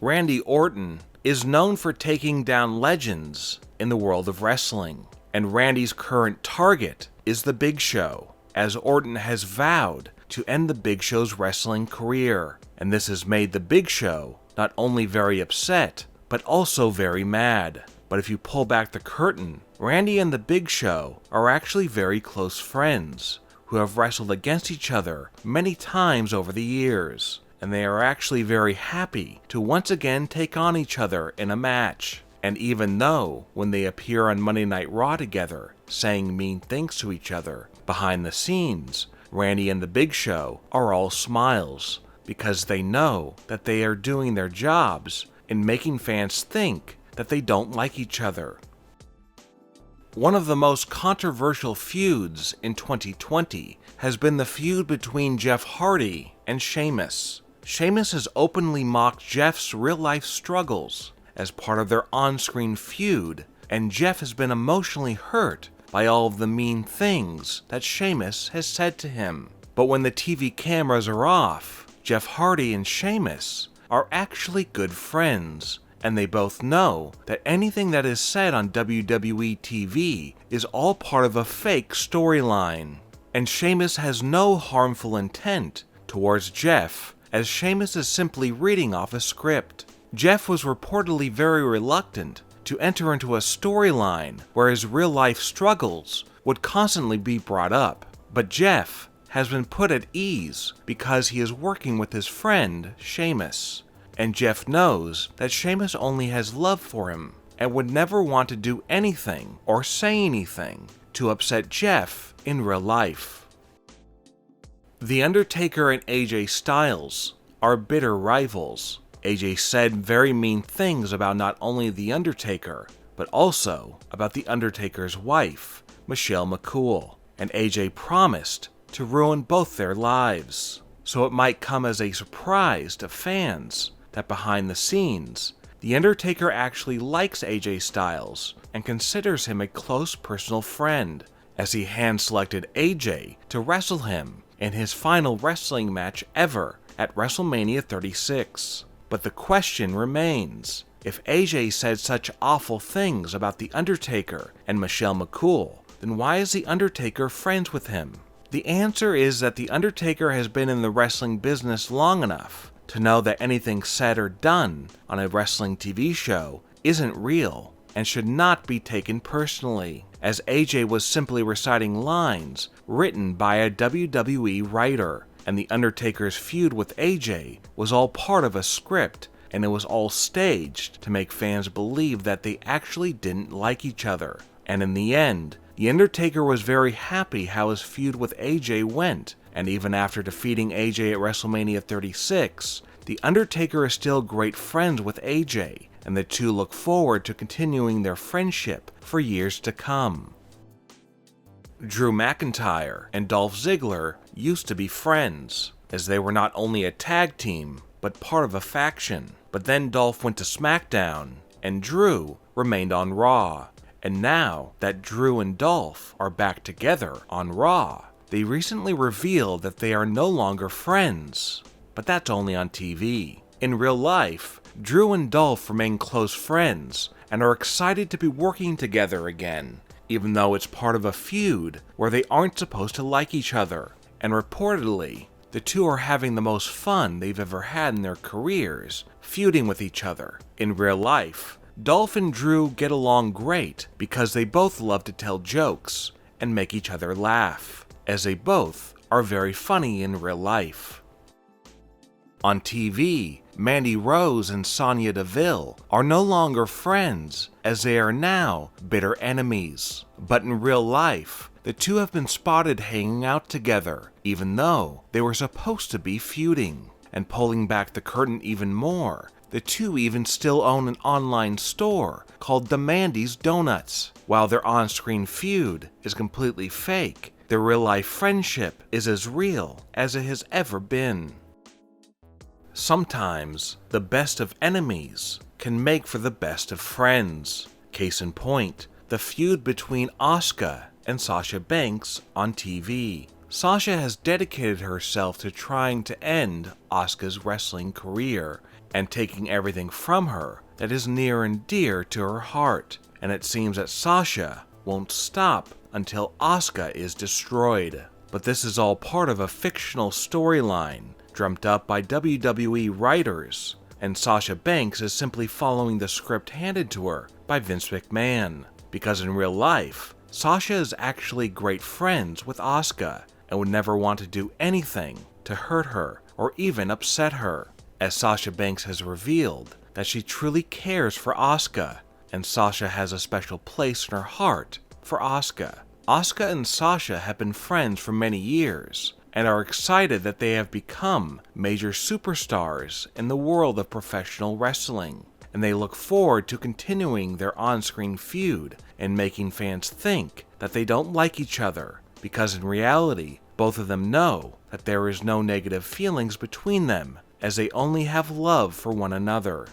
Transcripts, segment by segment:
Randy Orton is known for taking down legends in the world of wrestling, and Randy's current target is The Big Show, as Orton has vowed to end The Big Show's wrestling career, and this has made The Big Show not only very upset, but also very mad. But if you pull back the curtain, Randy and The Big Show are actually very close friends, who have wrestled against each other many times over the years, and they are actually very happy to once again take on each other in a match. And even though, when they appear on Monday Night Raw together, saying mean things to each other, behind the scenes, Randy and The Big Show are all smiles, because they know that they are doing their jobs in making fans think that they don't like each other. One of the most controversial feuds in 2020 has been the feud between Jeff Hardy and Sheamus. Sheamus has openly mocked Jeff's real-life struggles as part of their on-screen feud, and Jeff has been emotionally hurt by all of the mean things that Sheamus has said to him. But when the TV cameras are off, Jeff Hardy and Sheamus are actually good friends, and they both know that anything that is said on WWE TV is all part of a fake storyline. And Sheamus has no harmful intent towards Jeff, as Sheamus is simply reading off a script. Jeff was reportedly very reluctant to enter into a storyline where his real-life struggles would constantly be brought up, but Jeff has been put at ease because he is working with his friend Sheamus, and Jeff knows that Sheamus only has love for him and would never want to do anything or say anything to upset Jeff in real life. The Undertaker and AJ Styles are bitter rivals. AJ said very mean things about not only The Undertaker, but also about The Undertaker's wife, Michelle McCool, and AJ promised to ruin both their lives. So it might come as a surprise to fans that behind the scenes, The Undertaker actually likes AJ Styles and considers him a close personal friend, as he hand-selected AJ to wrestle him in his final wrestling match ever at WrestleMania 36. But the question remains, if AJ said such awful things about The Undertaker and Michelle McCool, then why is The Undertaker friends with him? The answer is that The Undertaker has been in the wrestling business long enough to know that anything said or done on a wrestling TV show isn't real and should not be taken personally, as AJ was simply reciting lines written by a WWE writer, and The Undertaker's feud with AJ was all part of a script, and it was all staged to make fans believe that they actually didn't like each other. And in the end, The Undertaker was very happy how his feud with AJ went, and even after defeating AJ at WrestleMania 36, The Undertaker is still great friends with AJ, and the two look forward to continuing their friendship for years to come. Drew McIntyre and Dolph Ziggler used to be friends, as they were not only a tag team, but part of a faction. But then Dolph went to SmackDown, and Drew remained on Raw. And now that Drew and Dolph are back together on Raw, they recently revealed that they are no longer friends. But that's only on TV. In real life, Drew and Dolph remain close friends and are excited to be working together again, even though it's part of a feud where they aren't supposed to like each other. And reportedly, the two are having the most fun they've ever had in their careers, feuding with each other. In real life, Dolph and Drew get along great because they both love to tell jokes and make each other laugh, as they both are very funny in real life. On TV, Mandy Rose and Sonya Deville are no longer friends, as they are now bitter enemies. But in real life, the two have been spotted hanging out together, even though they were supposed to be feuding. And pulling back the curtain even more, the two even still own an online store called The Mandy's Donuts. While their on-screen feud is completely fake, their real-life friendship is as real as it has ever been. Sometimes, the best of enemies can make for the best of friends. Case in point, the feud between Asuka and Sasha Banks on TV. Sasha has dedicated herself to trying to end Asuka's wrestling career, and taking everything from her that is near and dear to her heart, and it seems that Sasha won't stop until Asuka is destroyed. But this is all part of a fictional storyline dreamt up by WWE writers, and Sasha Banks is simply following the script handed to her by Vince McMahon, because in real life, Sasha is actually great friends with Asuka and would never want to do anything to hurt her or even upset her, as Sasha Banks has revealed that she truly cares for Asuka, and Sasha has a special place in her heart for Asuka. Asuka and Sasha have been friends for many years and are excited that they have become major superstars in the world of professional wrestling, and they look forward to continuing their on-screen feud and making fans think that they don't like each other, because in reality, both of them know that there is no negative feelings between them, as they only have love for one another.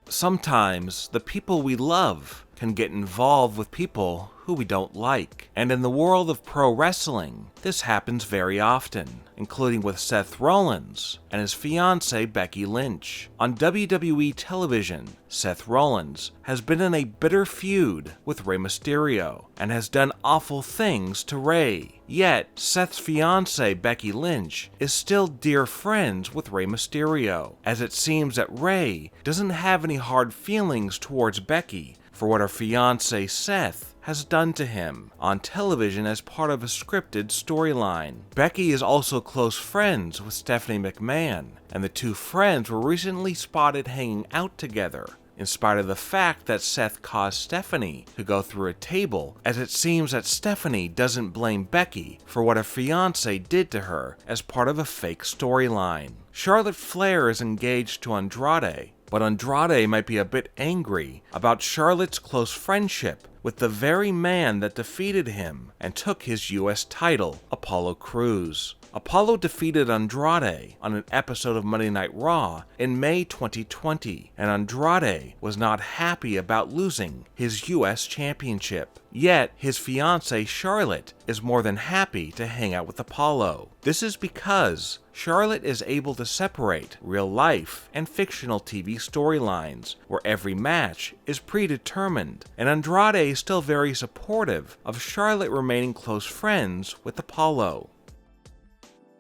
Sometimes, the people we love can get involved with people who we don't like, and in the world of pro wrestling, this happens very often, including with Seth Rollins and his fiancée Becky Lynch. On WWE television, Seth Rollins has been in a bitter feud with Rey Mysterio and has done awful things to Rey. Yet, Seth's fiancée Becky Lynch is still dear friends with Rey Mysterio, as it seems that Rey doesn't have any hard feelings towards Becky for what her fiancé Seth has done to him on television as part of a scripted storyline. Becky is also close friends with Stephanie McMahon, and the two friends were recently spotted hanging out together, in spite of the fact that Seth caused Stephanie to go through a table, as it seems that Stephanie doesn't blame Becky for what her fiancé did to her as part of a fake storyline. Charlotte Flair is engaged to Andrade, but Andrade might be a bit angry about Charlotte's close friendship with the very man that defeated him and took his US title, Apollo Crews. Apollo defeated Andrade on an episode of Monday Night Raw in May 2020, and Andrade was not happy about losing his US championship. Yet, his fiancée Charlotte is more than happy to hang out with Apollo. This is because Charlotte is able to separate real life and fictional TV storylines, where every match is predetermined, and Andrade is still very supportive of Charlotte remaining close friends with Apollo.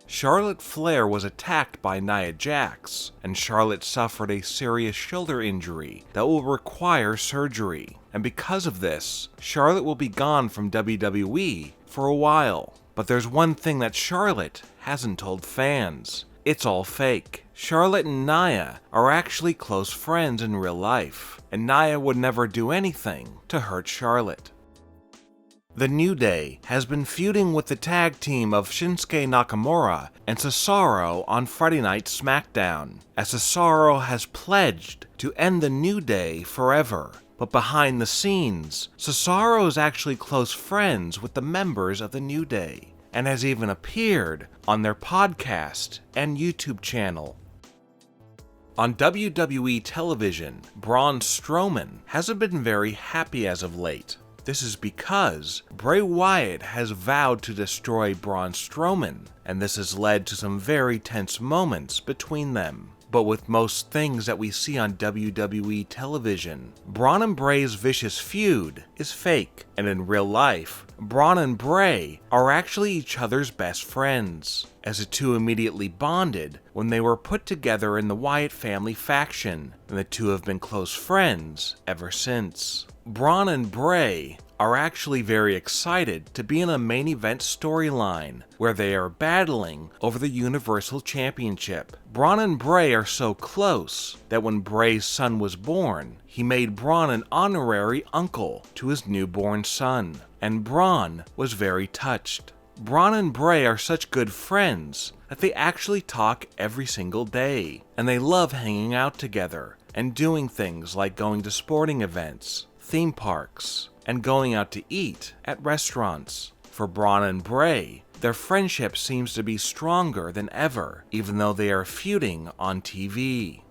Charlotte Flair was attacked by Nia Jax, and Charlotte suffered a serious shoulder injury that will require surgery. And because of this, Charlotte will be gone from WWE for a while. But there's one thing that Charlotte hasn't told fans. It's all fake. Charlotte and Nia are actually close friends in real life, and Nia would never do anything to hurt Charlotte. The New Day has been feuding with the tag team of Shinsuke Nakamura and Cesaro on Friday Night SmackDown, as Cesaro has pledged to end the New Day forever. But behind the scenes, Cesaro is actually close friends with the members of the New Day, and has even appeared on their podcast and YouTube channel. On WWE television, Braun Strowman hasn't been very happy as of late. This is because Bray Wyatt has vowed to destroy Braun Strowman, and this has led to some very tense moments between them. But with most things that we see on WWE television, Braun and Bray's vicious feud is fake, and in real life, Braun and Bray are actually each other's best friends, as the two immediately bonded when they were put together in the Wyatt family faction, and the two have been close friends ever since. Braun and Bray are actually very excited to be in a main event storyline where they are battling over the Universal Championship. Braun and Bray are so close that when Bray's son was born, he made Braun an honorary uncle to his newborn son, and Braun was very touched. Braun and Bray are such good friends that they actually talk every single day, and they love hanging out together and doing things like going to sporting events, theme parks, and going out to eat at restaurants. For Braun and Bray, their friendship seems to be stronger than ever, even though they are feuding on TV.